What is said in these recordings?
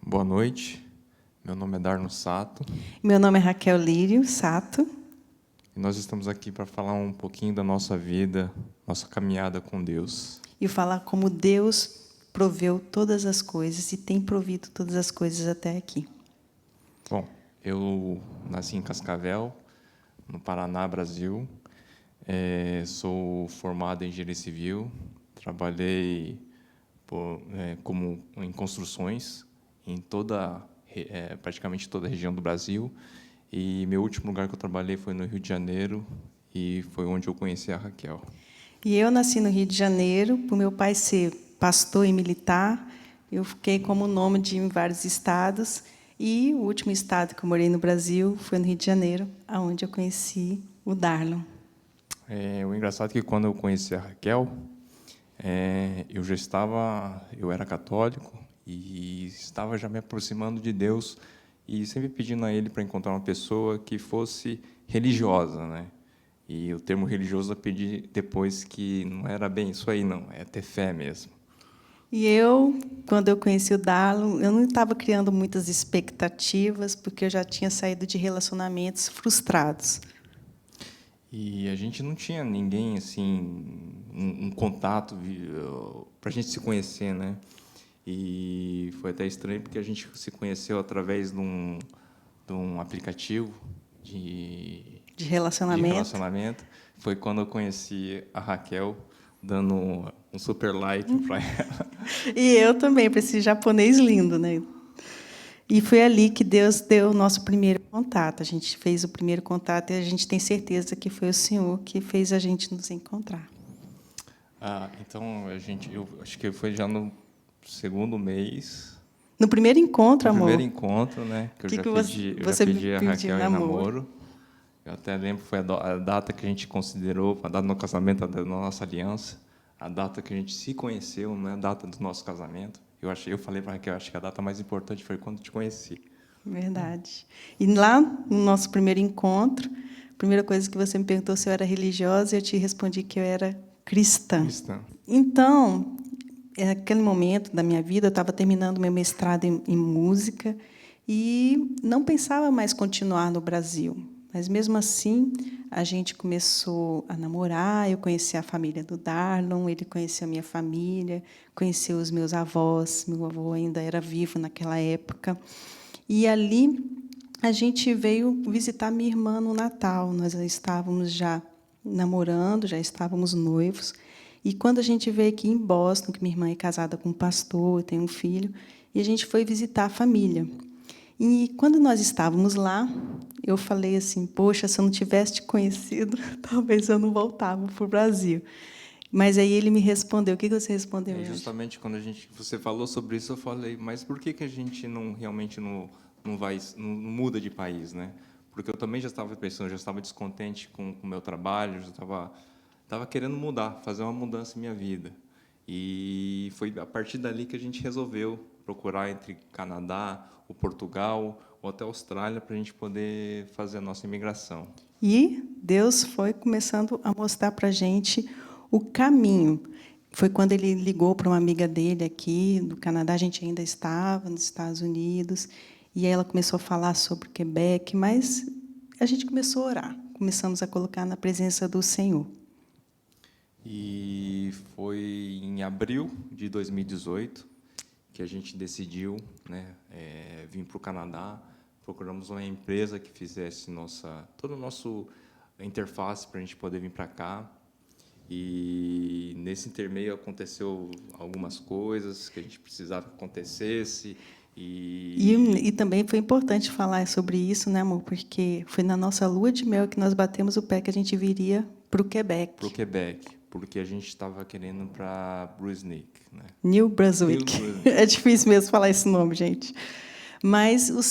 Boa noite, meu nome é Darno Sato Meu nome é Raquel Lírio Sato e nós estamos aqui para falar um pouquinho da nossa vida, nossa caminhada com Deus. e falar como Deus proveu todas as coisas e tem provido todas as coisas até aqui. Bom, eu nasci em Cascavel, no Paraná, Brasil. Sou formado em engenharia civil, trabalhei como em construções em praticamente toda a região do Brasil. E meu último lugar que eu trabalhei foi no Rio de Janeiro e foi onde eu conheci a Raquel. E eu nasci no Rio de Janeiro, por meu pai ser pastor e militar, eu fiquei como nômade em vários estados, e o último estado que eu morei no Brasil foi no Rio de Janeiro, onde eu conheci o Darlon. O engraçado é que quando eu conheci a Raquel, eu era católico e estava já me aproximando de Deus e sempre pedindo a Ele para encontrar uma pessoa que fosse religiosa, né? E o termo religioso eu pedi depois que não era bem isso aí, não, é ter fé mesmo. E eu, quando eu conheci o Darlon, eu não estava criando muitas expectativas, porque eu já tinha saído de relacionamentos frustrados. E a gente não tinha ninguém assim, um contato para a gente se conhecer, né? E foi até estranho porque a gente se conheceu através de um aplicativo de, De de relacionamento. relacionamento. Foi quando eu conheci a Raquel, dando um super like para ela. E eu também, para esse japonês lindo, né? E foi ali que Deus deu o nosso primeiro contato. A gente fez o primeiro contato e a gente tem certeza que foi o Senhor que fez a gente nos encontrar. Então eu acho que foi já no segundo mês. No primeiro encontro, No amor, primeiro encontro, né, que que eu já você me pedi a pediu Raquel em namoro? namoro. Eu até lembro, foi a data que a gente considerou, a data do casamento, da nossa aliança, a data que a gente se conheceu, não é a data do nosso casamento. Eu falei para a Raquel, acho que a data mais importante foi quando te conheci. Verdade. E lá, no nosso primeiro encontro, a primeira coisa que você me perguntou se eu era religiosa, eu te respondi que eu era cristã. Cristã. Então, naquele momento da minha vida, eu estava terminando meu mestrado em música e não pensava mais continuar no Brasil. Mas, mesmo assim, a gente começou a namorar, eu conheci a família do Darlon, ele conheceu a minha família, conheceu os meus avós, meu avô ainda era vivo naquela época. E ali a gente veio visitar minha irmã no Natal. Nós estávamos já namorando, já estávamos noivos. E quando a gente veio aqui em Boston, que minha irmã é casada com um pastor, tem um filho, e a gente foi visitar a família. E quando nós estávamos lá, eu falei assim: poxa, se eu não tivesse te conhecido, talvez eu não voltava para o Brasil. Mas aí ele me respondeu. O que você respondeu, Anjo? Justamente quando você falou sobre isso, eu falei, mas por que a gente realmente não muda de país, né? Porque eu também já estava pensando, já estava descontente com o meu trabalho, já estava querendo mudar, fazer uma mudança em minha vida. E foi a partir dali que a gente resolveu procurar entre Canadá, o Portugal ou até a Austrália para a gente poder fazer a nossa imigração. E Deus foi começando a mostrar para a gente o caminho. Foi quando ele ligou para uma amiga dele aqui do Canadá, a gente ainda estava nos Estados Unidos, e aí ela começou a falar sobre Quebec, mas a gente começou a orar, começamos a colocar na presença do Senhor. E foi em abril de 2018 que a gente decidiu, né, vir para o Canadá. Procuramos uma empresa que fizesse toda a nossa interface para a gente poder vir para cá. E nesse intermeio aconteceu algumas coisas que a gente precisava que acontecesse. E também foi importante falar sobre isso, né, amor? Porque foi na nossa lua de mel que nós batemos o pé que a gente viria para o Quebec. Para o Quebec, porque a gente estava querendo para Brunswick, né? New Brunswick. New Brunswick. É difícil mesmo falar esse nome, gente. Mas o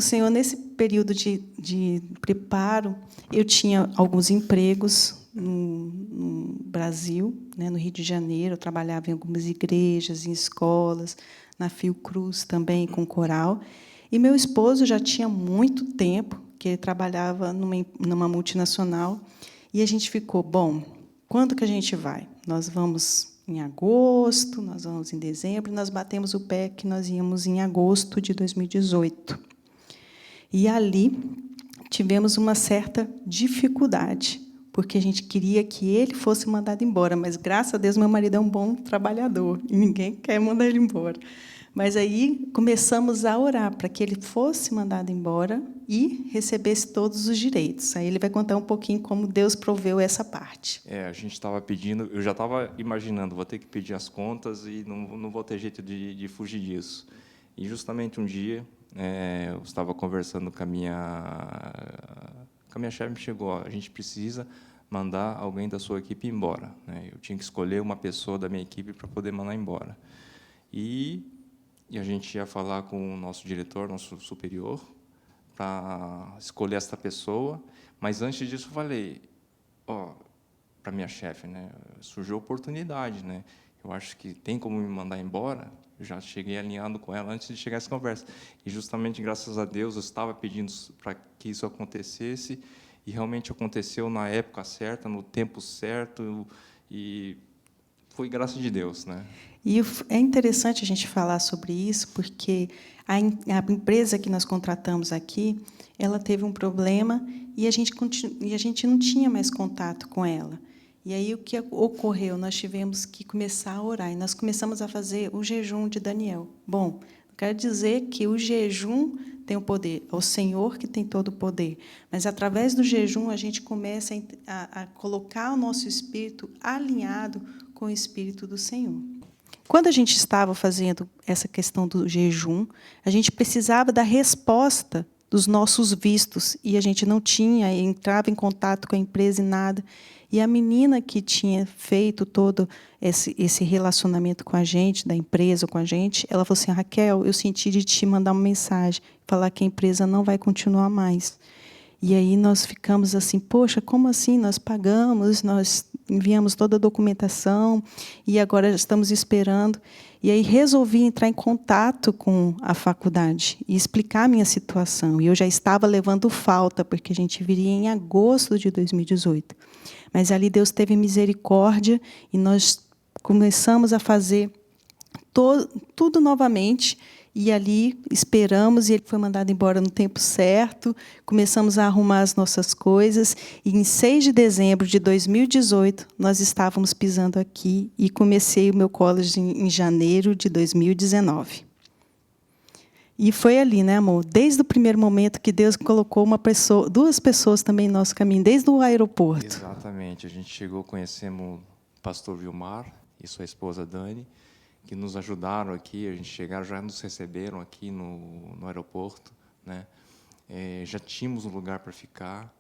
Senhor nesse período de preparo, eu tinha alguns empregos no Brasil, né, no Rio de Janeiro. Eu trabalhava em algumas igrejas, em escolas, na Fiocruz também, com coral. E meu esposo já tinha muito tempo que ele trabalhava numa multinacional. E a gente ficou, bom, quando que a gente vai? Nós vamos em agosto, nós vamos em dezembro, e nós batemos o pé que nós íamos em agosto de 2018. E ali tivemos uma certa dificuldade, porque a gente queria que ele fosse mandado embora, mas, graças a Deus, meu marido é um bom trabalhador, e ninguém quer mandar ele embora. Mas aí começamos a orar para que ele fosse mandado embora e recebesse todos os direitos. Aí ele vai contar um pouquinho como Deus proveu essa parte. A gente estava pedindo, eu já estava imaginando, vou ter que pedir as contas e não vou ter jeito de fugir disso. E, justamente, um dia, eu estava conversando com a minha chefe, me chegou, ó, a gente precisa mandar alguém da sua equipe embora, né? Eu tinha que escolher uma pessoa da minha equipe para poder mandar embora. E a gente ia falar com o nosso diretor, nosso superior, para escolher essa pessoa. Mas, antes disso, eu falei, para minha chefe, né, surgiu a oportunidade, né? Eu acho que tem como me mandar embora. Eu já cheguei alinhado com ela antes de chegar essa conversa. E, justamente, graças a Deus, eu estava pedindo para que isso acontecesse, e realmente aconteceu na época certa, no tempo certo, e foi graça de Deus, né? E é interessante a gente falar sobre isso, porque a empresa que nós contratamos aqui, ela teve um problema e a gente não tinha mais contato com ela. E aí o que ocorreu? Nós tivemos que começar a orar, e nós começamos a fazer o jejum de Daniel. Bom, quero dizer que o jejum tem o poder, é o Senhor que tem todo o poder, mas, através do jejum, a gente começa a colocar o nosso espírito alinhado com o Espírito do Senhor. Quando a gente estava fazendo essa questão do jejum, a gente precisava da resposta dos nossos vistos, e a gente não tinha, entrava em contato com a empresa e nada. E a menina que tinha feito todo esse relacionamento com a gente, da empresa com a gente, ela falou assim, Raquel, eu senti de te mandar uma mensagem, falar que a empresa não vai continuar mais. E aí nós ficamos assim, poxa, como assim? Nós pagamos, nós enviamos toda a documentação e agora estamos esperando. E aí resolvi entrar em contato com a faculdade e explicar a minha situação. E eu já estava levando falta, porque a gente viria em agosto de 2018. Mas ali Deus teve misericórdia e nós começamos a fazer tudo novamente. E ali esperamos, e ele foi mandado embora no tempo certo, começamos a arrumar as nossas coisas, e em 6 de dezembro de 2018, nós estávamos pisando aqui, e comecei o meu college em janeiro de 2019. E foi ali, né, amor? Desde o primeiro momento que Deus colocou duas pessoas também no nosso caminho, desde o aeroporto. Exatamente. A gente chegou, conhecemos o pastor Vilmar e sua esposa Dani, que nos ajudaram aqui, a gente chegaram, já nos receberam aqui no aeroporto, né? Já tínhamos um lugar para ficar.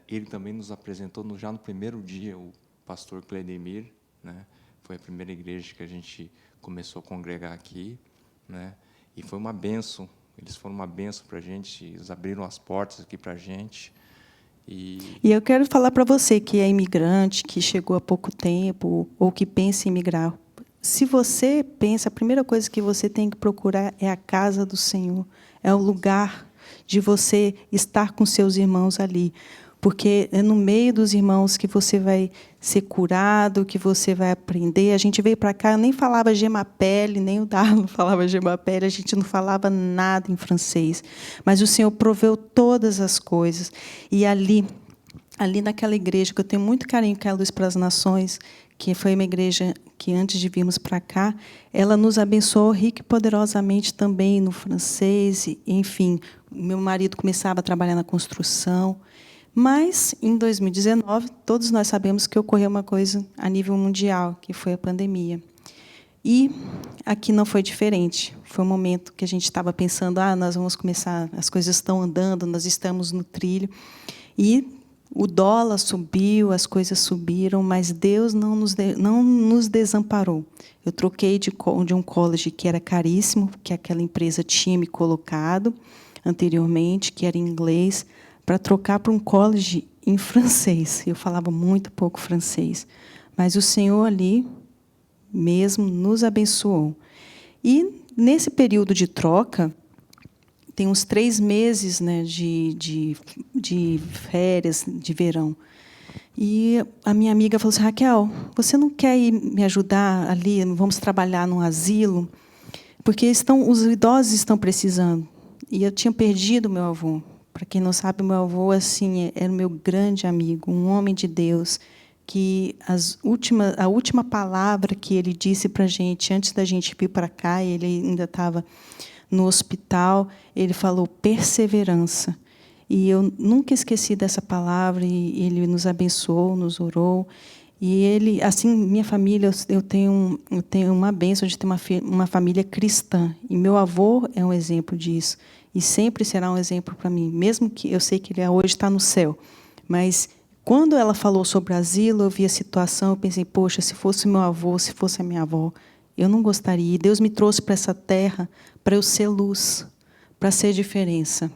Ele também nos apresentou já no primeiro dia, o pastor Cledemir, né? Foi a primeira igreja que a gente começou a congregar aqui, né? E foi uma bênção, eles foram uma bênção para a gente, eles abriram as portas aqui para a gente. E eu quero falar para você que é imigrante, que chegou há pouco tempo, ou que pensa em migrar. Se você pensa, a primeira coisa que você tem que procurar é a casa do Senhor, é o lugar de você estar com seus irmãos ali, porque é no meio dos irmãos que você vai ser curado, que você vai aprender. A gente veio para cá, eu nem falava gemapele, nem o Darlo falava gemapele, a gente não falava nada em francês, mas o Senhor proveu todas as coisas. E ali naquela igreja, que eu tenho muito carinho, que é a Luz para as Nações, que foi uma igreja que, antes de virmos para cá, ela nos abençoou rica e poderosamente também no francês. Enfim, meu marido começava a trabalhar na construção. Mas, em 2019, todos nós sabemos que ocorreu uma coisa a nível mundial, que foi a pandemia. E aqui não foi diferente. Foi um momento que a gente estava pensando, nós vamos começar, as coisas estão andando, nós estamos no trilho. E o dólar subiu, as coisas subiram, mas Deus não nos desamparou. Eu troquei de um college que era caríssimo, que aquela empresa tinha me colocado anteriormente, que era em inglês, para trocar para um college em francês. Eu falava muito pouco francês, mas o Senhor ali mesmo nos abençoou. E, nesse período de troca, tem uns 3 meses, né, de férias de verão. E a minha amiga falou assim: Raquel, você não quer ir me ajudar ali? Vamos trabalhar num asilo, porque os idosos estão precisando. E eu tinha perdido meu avô. Para quem não sabe, meu avô assim era meu grande amigo, um homem de Deus, que a última palavra que ele disse para a gente antes da gente vir para cá, ele ainda estava no hospital, ele falou perseverança. E eu nunca esqueci dessa palavra, e ele nos abençoou, nos orou. E ele, assim, minha família, eu tenho uma bênção de ter uma família cristã. E meu avô é um exemplo disso. E sempre será um exemplo para mim, mesmo que eu sei que ele hoje está no céu. Mas quando ela falou sobre asilo, eu vi a situação, eu pensei, poxa, se fosse meu avô, se fosse a minha avó, eu não gostaria. E Deus me trouxe para essa terra para eu ser luz, para ser diferença.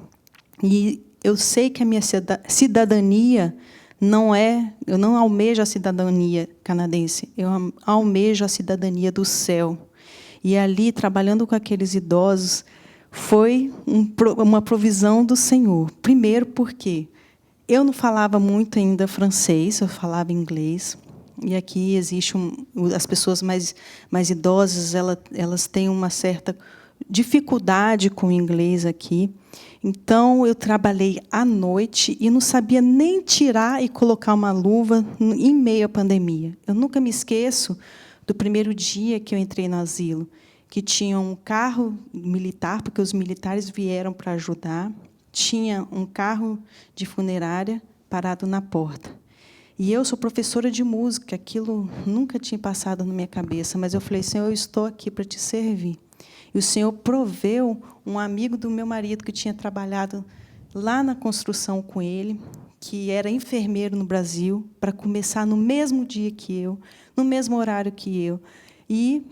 E eu sei que a minha cidadania não é... Eu não almejo a cidadania canadense, eu almejo a cidadania do céu. E ali, trabalhando com aqueles idosos, foi uma provisão do Senhor. Primeiro, porque eu não falava muito ainda francês, eu falava inglês. E aqui existe as pessoas mais idosas, elas têm uma certa dificuldade com o inglês aqui. Então, eu trabalhei à noite e não sabia nem tirar e colocar uma luva em meio à pandemia. Eu nunca me esqueço do primeiro dia que eu entrei no asilo, que tinha um carro militar, porque os militares vieram para ajudar, tinha um carro de funerária parado na porta. E eu sou professora de música, aquilo nunca tinha passado na minha cabeça, mas eu falei, Senhor, eu estou aqui para te servir. E o Senhor proveu um amigo do meu marido que tinha trabalhado lá na construção com ele, que era enfermeiro no Brasil, para começar no mesmo dia que eu, no mesmo horário que eu. E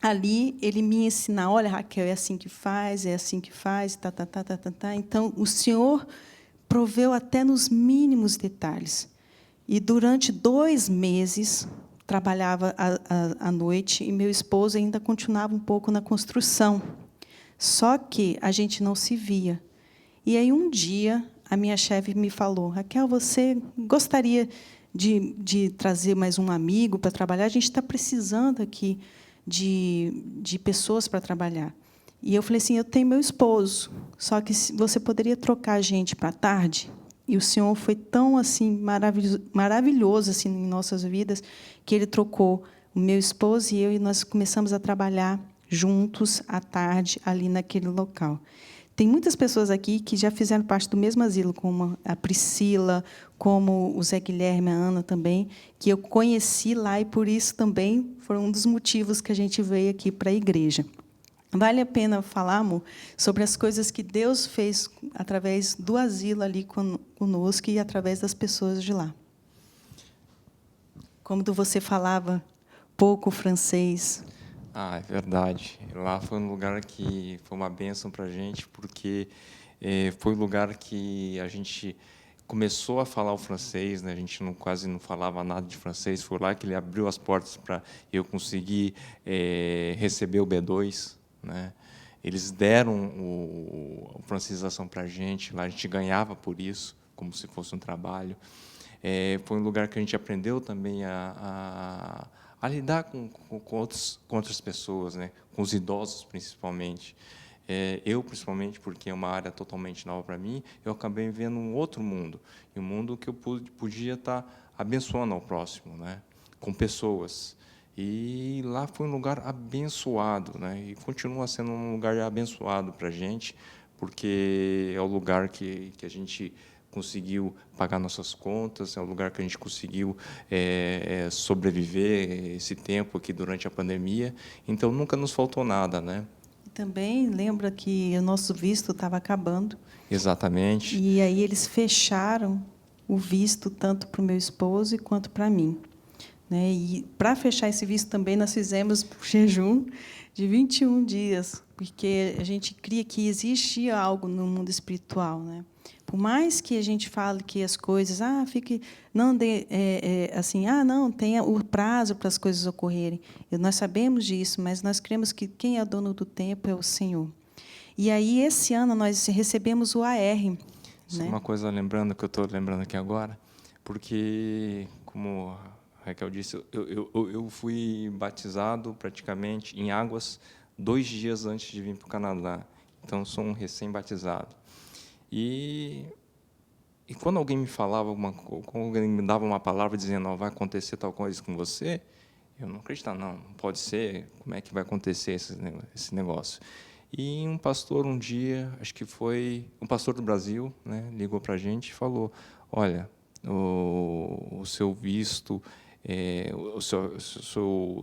ali ele me ensina, olha, Raquel, é assim que faz, tá, tá, tá, tá, tá, tá. Então, o Senhor proveu até nos mínimos detalhes. E, durante 2 meses, trabalhava à noite, e meu esposo ainda continuava um pouco na construção. Só que a gente não se via. E aí, um dia, a minha chefe me falou, Raquel, você gostaria de trazer mais um amigo para trabalhar? A gente está precisando aqui de pessoas para trabalhar. E eu falei assim, eu tenho meu esposo, só que você poderia trocar a gente para a tarde? E o Senhor foi tão assim maravilhoso assim em nossas vidas que Ele trocou o meu esposo e eu, e nós começamos a trabalhar juntos à tarde ali naquele local. Tem muitas pessoas aqui que já fizeram parte do mesmo asilo, como a Priscila, como o Zé Guilherme, a Ana também, que eu conheci lá e, por isso, também foi um dos motivos que a gente veio aqui para a igreja. Vale a pena falar, amor, sobre as coisas que Deus fez através do asilo ali conosco e através das pessoas de lá. Como você falava pouco francês. Ah, é verdade. Lá foi um lugar que foi uma bênção para a gente, porque foi um lugar que a gente começou a falar o francês, né? A gente quase não falava nada de francês. Foi lá que ele abriu as portas para eu conseguir receber o B2, né? Eles deram a francização para a gente. Lá a gente ganhava por isso, como se fosse um trabalho. Foi um lugar que a gente aprendeu também a lidar com outras pessoas, né? Com os idosos, principalmente. Eu, principalmente, porque é uma área totalmente nova para mim, eu acabei vendo um outro mundo, e um mundo que eu podia estar abençoando ao próximo, né? Com pessoas. E lá foi um lugar abençoado, né? E continua sendo um lugar abençoado para a gente, porque é o lugar que a gente conseguiu pagar nossas contas, é o lugar que a gente conseguiu sobreviver esse tempo aqui durante a pandemia. Então, nunca nos faltou nada, né? E também lembra que o nosso visto estava acabando. Exatamente. E aí eles fecharam o visto tanto para o meu esposo quanto para mim. Né? E, para fechar esse visto também, nós fizemos um jejum de 21 dias, porque a gente cria que existia algo no mundo espiritual. Né? Por mais que a gente fale que as coisas, não tenha o prazo para as coisas ocorrerem. Nós sabemos disso, mas nós cremos que quem é dono do tempo é o Senhor. E aí, esse ano, nós recebemos o AR. Né? Uma coisa, lembrando, que eu estou lembrando aqui agora, Porque, como a Raquel disse, eu fui batizado praticamente em águas 2 dias antes de vir para o Canadá. Então, sou um recém-batizado. E quando alguém me falava quando alguém me dava uma palavra dizendo, vai acontecer tal coisa com você, eu não acreditava, não pode ser, como é que vai acontecer esse negócio? E um pastor um dia, acho que foi um pastor do Brasil, né, ligou para a gente e falou, olha, o seu visto, os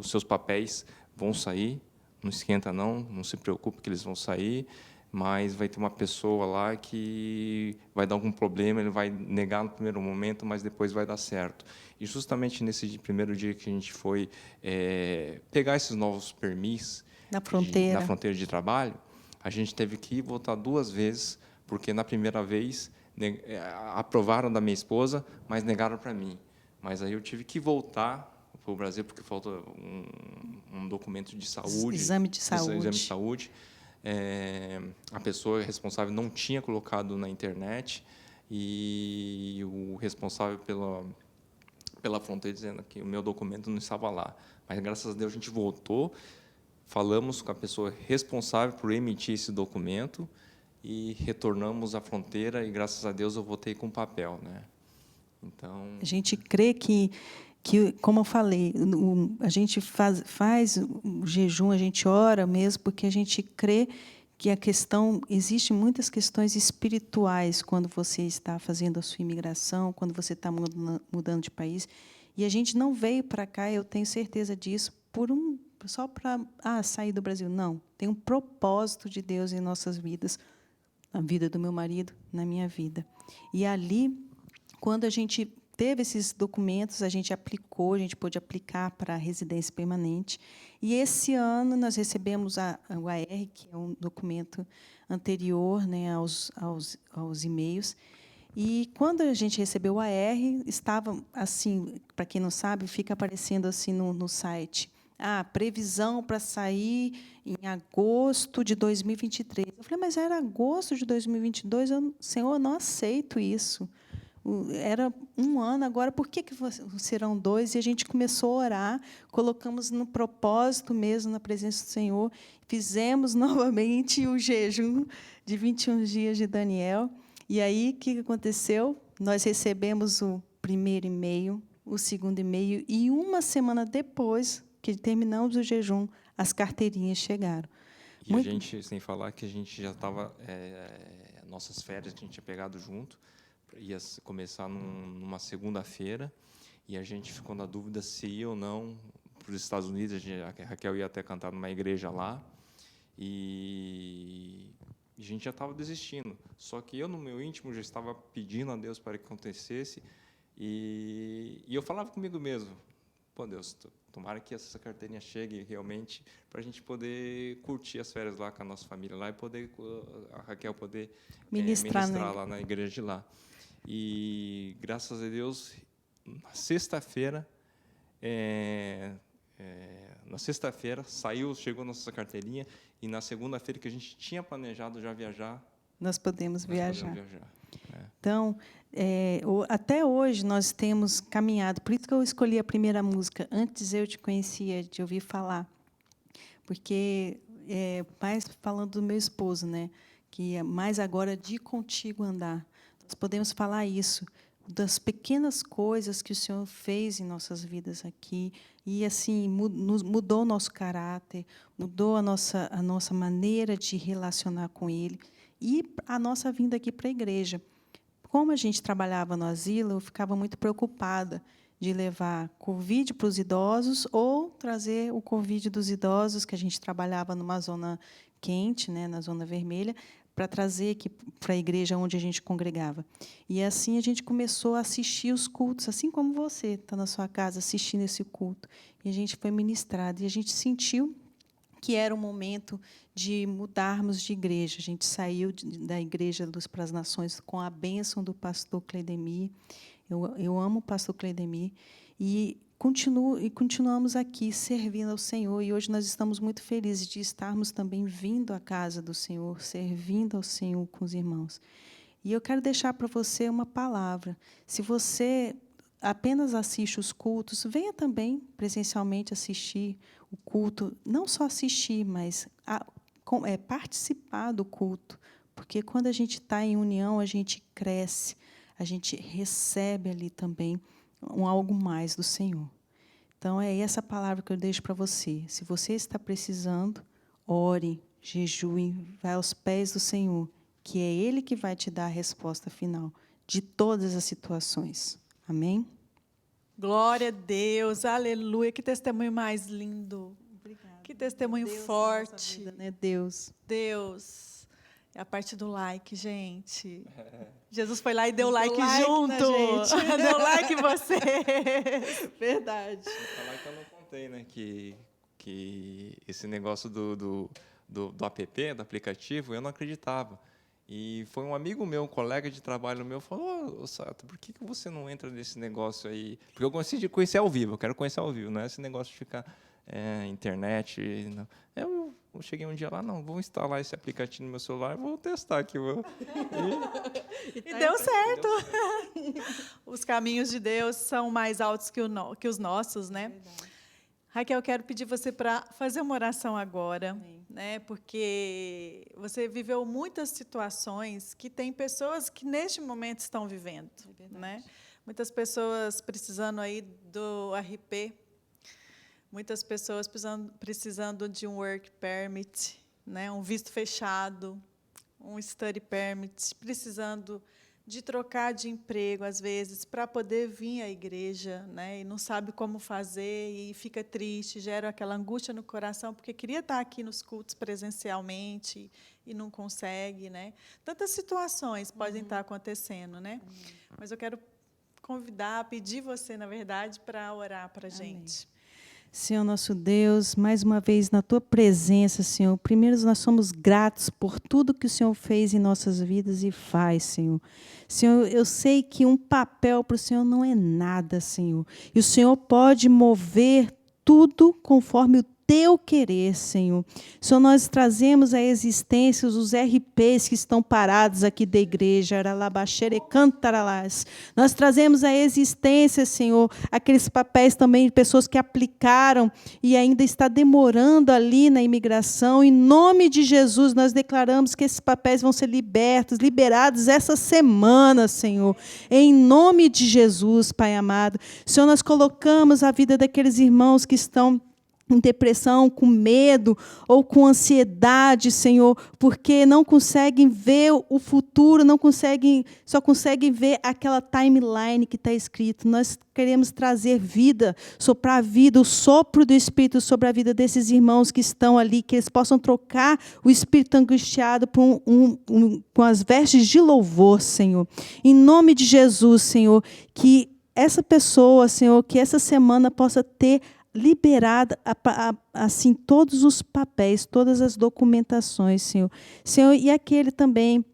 seus papéis vão sair, não esquenta não se preocupe que eles vão sair, mas vai ter uma pessoa lá que vai dar algum problema, ele vai negar no primeiro momento, mas depois vai dar certo. E justamente nesse primeiro dia que a gente foi pegar esses novos permis Na na fronteira. fronteira de trabalho, a gente teve que ir voltar 2 vezes, porque na primeira vez aprovaram da minha esposa, mas negaram para mim. Mas aí eu tive que voltar para o Brasil, porque faltou um documento de saúde. Exame de saúde. Exame de saúde. A pessoa responsável não tinha colocado na internet e o responsável pela fronteira dizendo que o meu documento não estava lá. Mas, graças a Deus, a gente voltou, falamos com a pessoa responsável por emitir esse documento e retornamos à fronteira e, graças a Deus, eu voltei com papel, né? Então, a gente crê que como eu falei, a gente faz o jejum, a gente ora mesmo, porque a gente crê que existem muitas questões espirituais quando você está fazendo a sua imigração, quando você está mudando de país. E a gente não veio para cá, eu tenho certeza disso, só para sair do Brasil. Não, tem um propósito de Deus em nossas vidas, na vida do meu marido, na minha vida. E ali, quando a gente teve esses documentos, a gente pôde aplicar para a residência permanente. E esse ano nós recebemos o AR, que é um documento anterior, né, aos e-mails. E quando a gente recebeu o AR, estava assim, para quem não sabe, fica aparecendo assim no site. Previsão para sair em agosto de 2023. Eu falei, mas era agosto de 2022? Senhor, eu não aceito isso. Era 1 ano, agora por que serão 2? E a gente começou a orar, colocamos no propósito mesmo, na presença do Senhor, fizemos novamente o jejum de 21 dias de Daniel. E aí, o que aconteceu? Nós recebemos o primeiro e-mail, o segundo e-mail, e 1 semana depois que terminamos o jejum, as carteirinhas chegaram. E a gente, sem falar que a gente já estava, nossas férias a gente tinha pegado junto, ia começar numa segunda-feira, e a gente ficou na dúvida se ia ou não para os Estados Unidos. A Raquel ia até cantar numa igreja lá, e a gente já estava desistindo. Só que eu, no meu íntimo, já estava pedindo a Deus para que acontecesse, e eu falava comigo mesmo, pô, Deus, tomara que essa carteirinha chegue realmente para a gente poder curtir as férias lá com a nossa família lá e poder a Raquel poder ministrar lá na igreja de lá. E, graças a Deus, na sexta-feira, chegou a nossa carteirinha, e na segunda-feira que a gente tinha planejado já viajar, nós podemos viajar. Então, até hoje nós temos caminhado. Por isso que eu escolhi a primeira música. Antes eu te conhecia, de ouvir falar, porque mais falando do meu esposo, né? Que é mais agora de contigo andar. Nós podemos falar isso, das pequenas coisas que o Senhor fez em nossas vidas aqui, e assim mudou o nosso caráter, mudou a nossa maneira de relacionar com Ele, e a nossa vinda aqui para a igreja. Como a gente trabalhava no asilo, eu ficava muito preocupada de levar Covid para os idosos ou trazer o Covid dos idosos, que a gente trabalhava numa zona quente, né, na zona vermelha, para trazer aqui para a igreja onde a gente congregava. E assim a gente começou a assistir os cultos, assim como você está na sua casa assistindo esse culto. E a gente foi ministrado, e a gente sentiu que era o momento de mudarmos de igreja. A gente saiu da Igreja Luz para as Nações com a bênção do pastor Cleidemir. Eu amo o pastor Cleidemir. E continuamos aqui servindo ao Senhor. E hoje nós estamos muito felizes de estarmos também vindo à casa do Senhor, servindo ao Senhor com os irmãos. E eu quero deixar para você uma palavra. Se você apenas assiste os cultos, venha também presencialmente assistir o culto. Não só assistir, mas participar do culto. Porque quando a gente está em união, a gente cresce, a gente recebe ali também algo mais do Senhor. Então, é essa palavra que eu deixo para você. Se você está precisando, ore, jejue, vai aos pés do Senhor, que é Ele que vai te dar a resposta final de todas as situações. Amém? Glória a Deus, aleluia. Que testemunho mais lindo. Obrigada. Que testemunho Deus forte. vida, né? Deus. É a parte do like, gente. Jesus foi lá e deu like like junto. Deu like em você. Verdade. Vou falar que eu não contei, né, que esse negócio do app, do aplicativo, eu não acreditava. E foi um amigo meu, um colega de trabalho meu, falou: ô, Sato, por que você não entra nesse negócio aí? Porque eu gosto de conhecer ao vivo, eu quero conhecer ao vivo, não é esse negócio de ficar internet. Não. Eu cheguei um dia lá, não, vou instalar esse aplicativo no meu celular e vou testar aqui. E deu certo. Os caminhos de Deus são mais altos que os nossos, né? Raquel, eu quero pedir você para fazer uma oração agora, né? Porque você viveu muitas situações que tem pessoas que neste momento estão vivendo, né? Muitas pessoas precisando aí do RP, muitas pessoas precisando de um work permit, né? Um visto fechado, um study permit, precisando de trocar de emprego, às vezes, para poder vir à igreja, né? E não sabe como fazer, e fica triste, gera aquela angústia no coração, porque queria estar aqui nos cultos presencialmente e não consegue, né? Tantas situações podem estar acontecendo, né? Mas eu quero pedir você, na verdade, para orar para a gente. Senhor nosso Deus, mais uma vez na Tua presença, Senhor. Primeiro, nós somos gratos por tudo que o Senhor fez em nossas vidas e faz, Senhor. Senhor, eu sei que um papel para o Senhor não é nada, Senhor. E o Senhor pode mover tudo conforme o Teu querer, Senhor. Senhor, nós trazemos à existência os RPs que estão parados aqui da igreja. Nós trazemos à existência, Senhor, aqueles papéis também de pessoas que aplicaram e ainda está demorando ali na imigração. Em nome de Jesus, nós declaramos que esses papéis vão ser liberados essa semana, Senhor. Em nome de Jesus, Pai amado. Senhor, nós colocamos a vida daqueles irmãos que estão em depressão, com medo ou com ansiedade, Senhor, porque não conseguem ver o futuro, só conseguem ver aquela timeline que está escrito. Nós queremos trazer vida, soprar a vida, o sopro do Espírito sobre a vida desses irmãos que estão ali, que eles possam trocar o espírito angustiado por com as vestes de louvor, Senhor. Em nome de Jesus, Senhor, que essa pessoa, Senhor, que essa semana possa ter liberada assim todos os papéis, todas as documentações, Senhor. Senhor, e aquele também,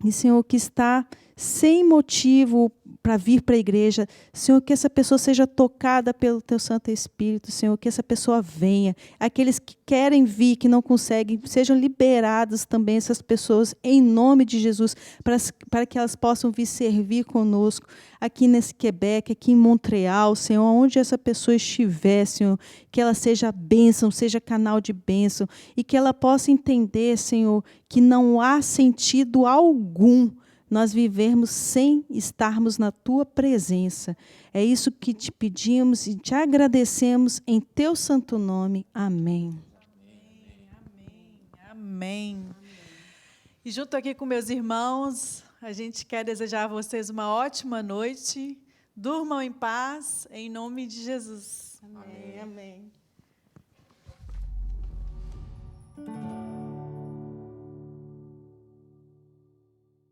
Senhor, que está sem motivo para vir para a igreja, Senhor, que essa pessoa seja tocada pelo Teu Santo Espírito, Senhor, que essa pessoa venha. Aqueles que querem vir, que não conseguem, sejam liberados também essas pessoas, em nome de Jesus, para que elas possam vir servir conosco, aqui nesse Quebec, aqui em Montreal, Senhor, onde essa pessoa estiver, Senhor, que ela seja bênção, seja canal de bênção, e que ela possa entender, Senhor, que não há sentido algum nós vivermos sem estarmos na Tua presença. É isso que te pedimos e te agradecemos em Teu santo nome. Amém. Amém. E junto aqui com meus irmãos, a gente quer desejar a vocês uma ótima noite. Durmam em paz, em nome de Jesus. Amém. Amém.